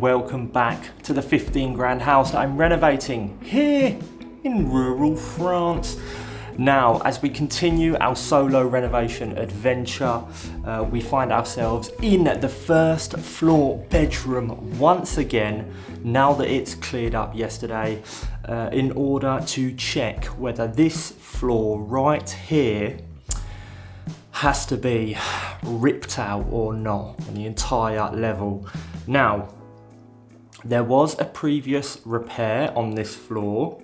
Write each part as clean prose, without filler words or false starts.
Welcome back to the 15 grand house that I'm renovating here in rural France. Now, as we continue our solo renovation adventure, we find ourselves in the first floor bedroom once again, now that it's cleared up yesterday, in order to check whether this floor right here has to be ripped out or not on the entire level. Now, there was a previous repair on this floor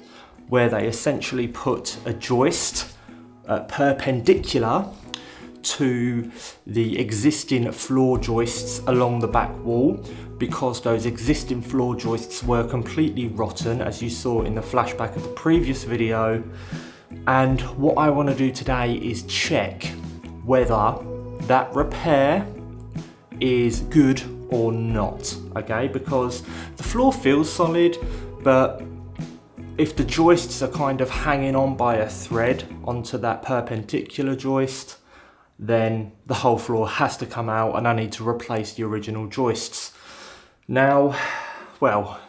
where they essentially put a joist perpendicular to the existing floor joists along the back wall, because those existing floor joists were completely rotten, as you saw in the flashback of the previous video. And what I want to do today is check whether that repair is good or not, okay? Because the floor feels solid, but if the joists are kind of hanging on by a thread onto that perpendicular joist, then the whole floor has to come out and I need to replace the original joists. Now, well,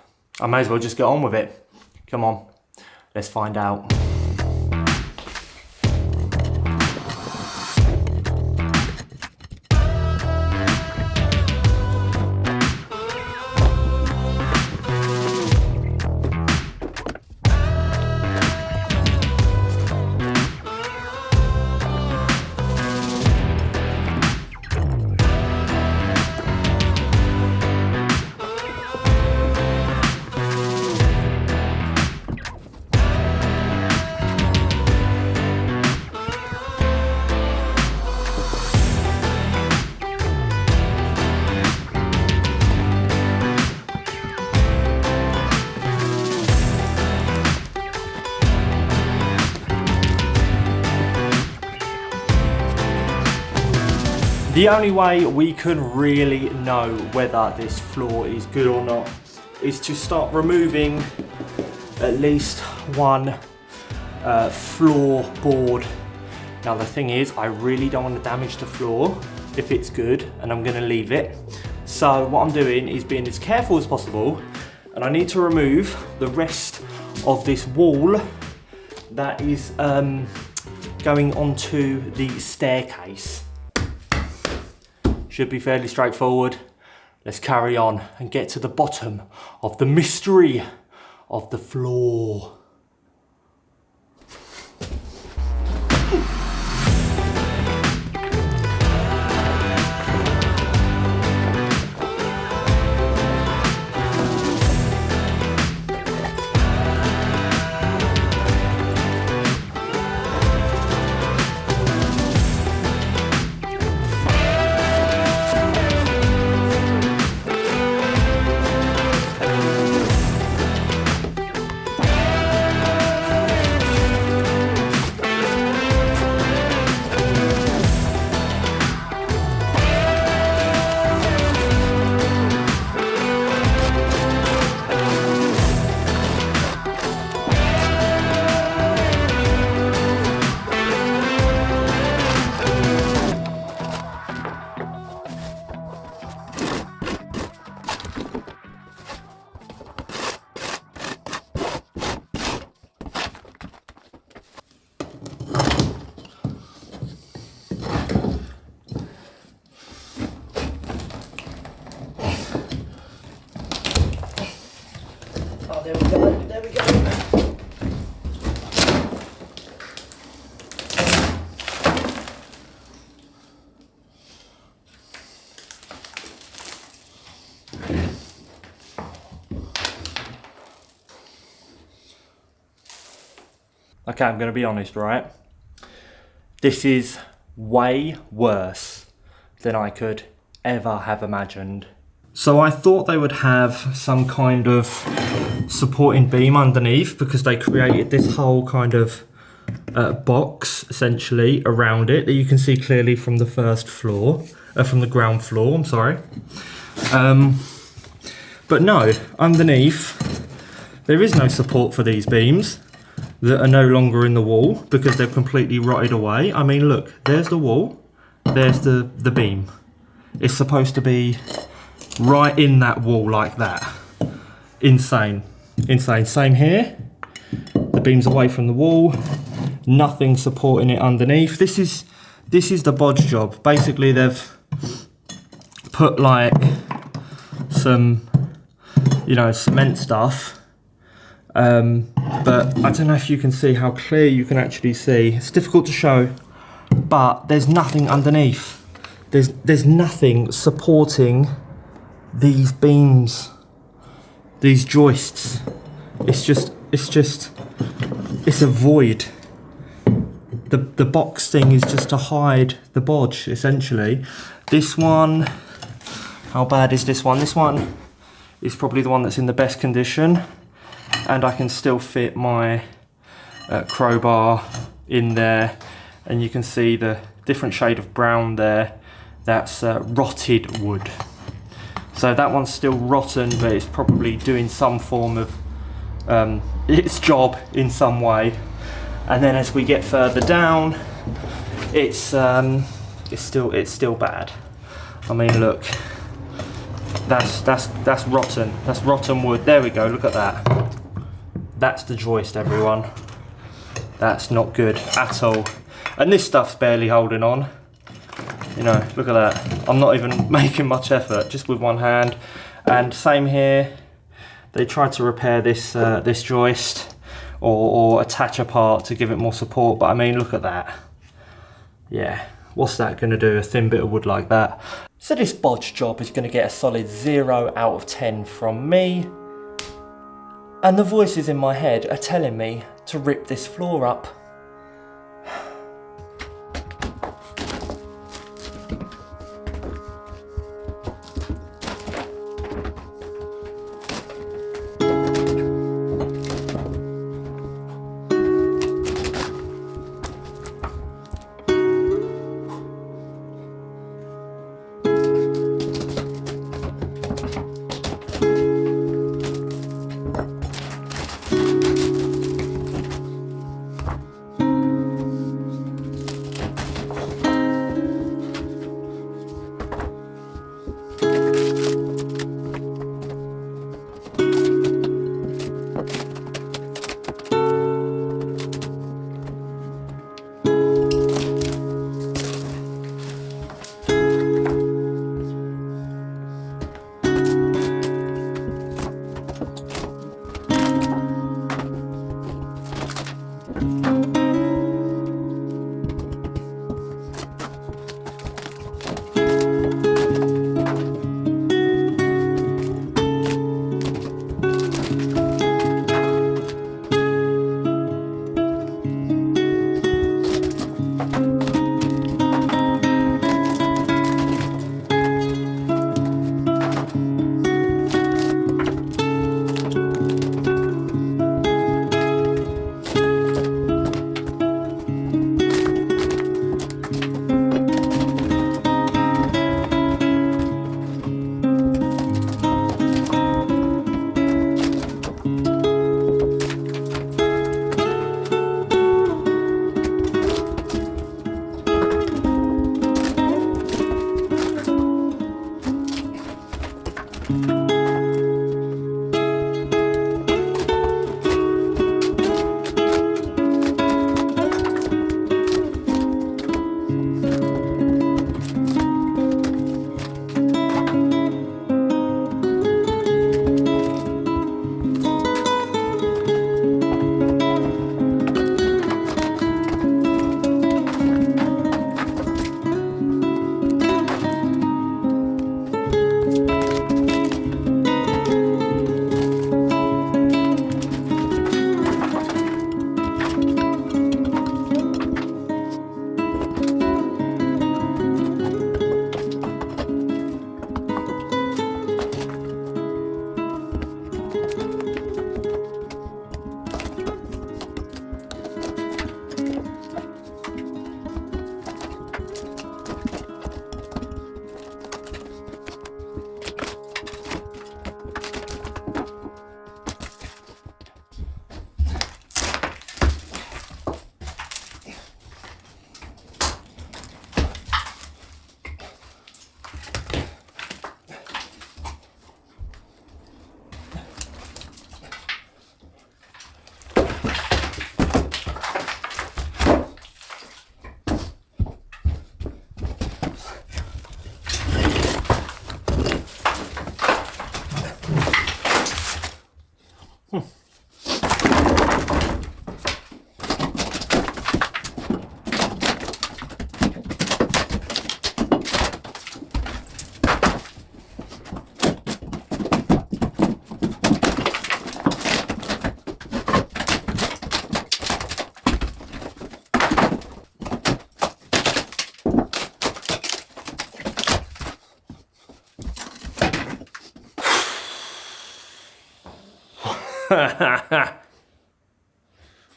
I may as well just get on with it. Come on, let's find out. The only way we can really know whether this floor is good or not is to start removing at least one floorboard. Now the thing is, I really don't want to damage the floor if it's good, and I'm going to leave it. So what I'm doing is being as careful as possible, and I need to remove the rest of this wall that is going onto the staircase. Should be fairly straightforward. Let's carry on and get to the bottom of the mystery of the floor. There we go, there we go. Okay, I'm going to be honest, right? This is way worse than I could ever have imagined. So I thought they would have some kind of supporting beam underneath, because they created this whole kind of box essentially around it that you can see clearly from the first floor, from the ground floor, I'm sorry. But no, underneath there is no support for these beams that are no longer in the wall because they've completely rotted away. I mean, look, there's the wall, there's the beam. It's supposed to be right in that wall like that. Insane, insane. Same here. The beam's away from the wall. Nothing supporting it underneath. This is the bodge job. Basically, they've put like some, you know, cement stuff. But I don't know if you can see how clear you can actually see. It's difficult to show, but there's nothing underneath. There's nothing supporting these beams, these joists. It's a void. The box thing is just to hide the bodge, essentially. This one, how bad is this one? This one is probably the one that's in the best condition, and I can still fit my crowbar in there, and you can see the different shade of brown there. That's rotted wood. So that one's still rotten, but it's probably doing some form of its job in some way. And then as we get further down, it's still bad. I mean, look, that's rotten. That's rotten wood. There we go. Look at that. That's the joist, everyone. That's not good at all. And this stuff's barely holding on. You know, look at that. I'm not even making much effort, just with one hand. And same here. They tried to repair this this joist or attach a part to give it more support, but I mean, look at that. Yeah, what's that going to do, a thin bit of wood like that? So this bodge job is going to get a solid 0 out of 10 from me. And the voices in my head are telling me to rip this floor up.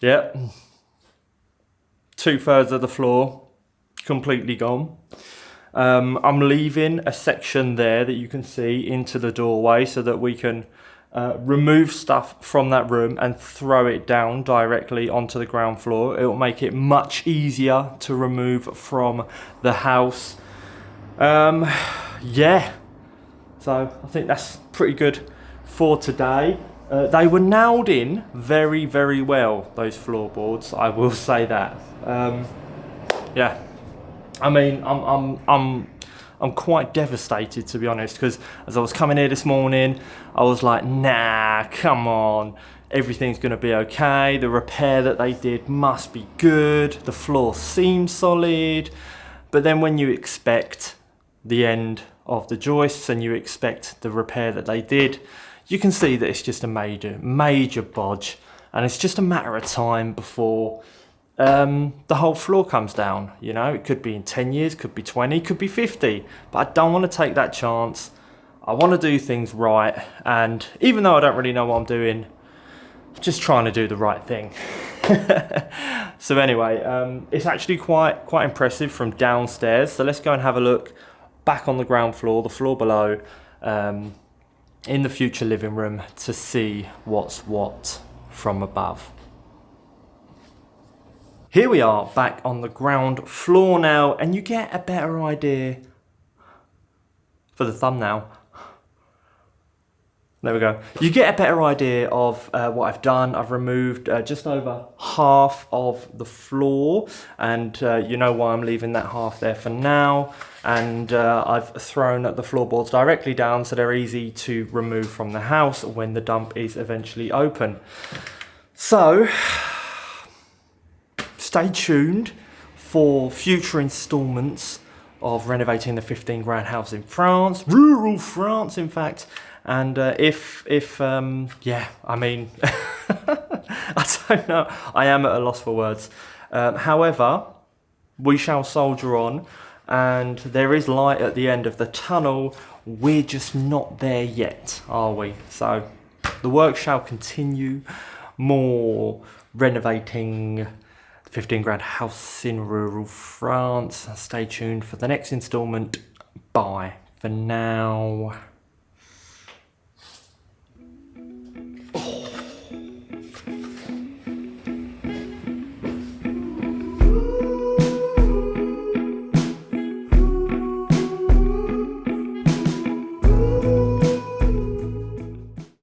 Yep. 2/3 of the floor completely gone. I'm leaving a section there that you can see into the doorway so that we can remove stuff from that room and throw it down directly onto the ground floor. It will make it much easier to remove from the house. Yeah, so I think that's pretty good for today. They were nailed in very, very well, those floorboards, I will say that. Yeah, I mean, I'm quite devastated, to be honest, because as I was coming here this morning, I was like, nah, come on, everything's going to be okay. The repair that they did must be good. The floor seems solid. But then when you expect the end of the joists and you expect the repair that they did, you can see that it's just a major bodge. And it's just a matter of time before the whole floor comes down. You know, it could be in 10 years, could be 20, could be 50, but I don't want to take that chance. I want to do things right, and even though I don't really know what I'm doing, I'm just trying to do the right thing. So anyway, it's actually quite impressive from downstairs, so let's go and have a look back on the ground floor, the floor below, in the future living room, to see what's what from above. Here we are back on the ground floor now, and you get a better idea for the thumbnail. There we go. You get a better idea of what I've done. I've removed just over half of the floor, and you know why I'm leaving that half there for now. And I've thrown the floorboards directly down so they're easy to remove from the house when the dump is eventually open. So stay tuned for future installments of renovating the 15 grand house in France, rural France, in fact. And yeah, I mean, I don't know. I am at a loss for words. However, we shall soldier on, and there is light at the end of the tunnel. We're just not there yet, are we? So the work shall continue. More renovating 15 grand house in rural France. Stay tuned for the next installment. Bye for now.